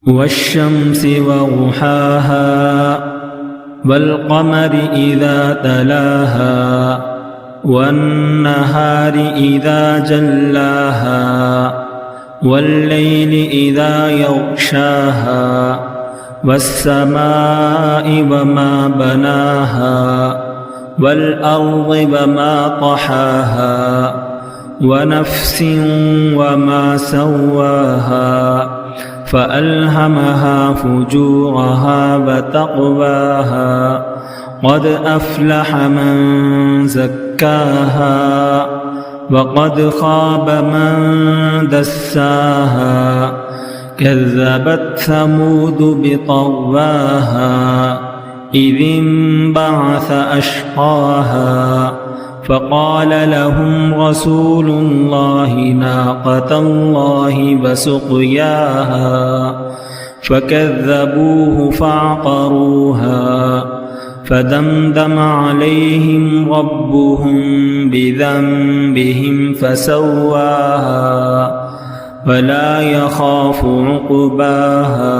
والشمس وضحاها والقمر إذا تلاها والنهار إذا جلاها والليل إذا يغشاها والسماء وما بناها والأرض وما طحاها ونفس وما سواها فألهمها فجورها وتقواها قد أفلح من زكاها وقد خاب من دساها كذبت ثمود بطغواها إذ انبعث أشقاها فقال لهم رسول الله ناقة الله وسقياها فكذبوه فعقروها فدمدم عليهم ربهم بذنبهم فسواها ولا يخاف عقباها.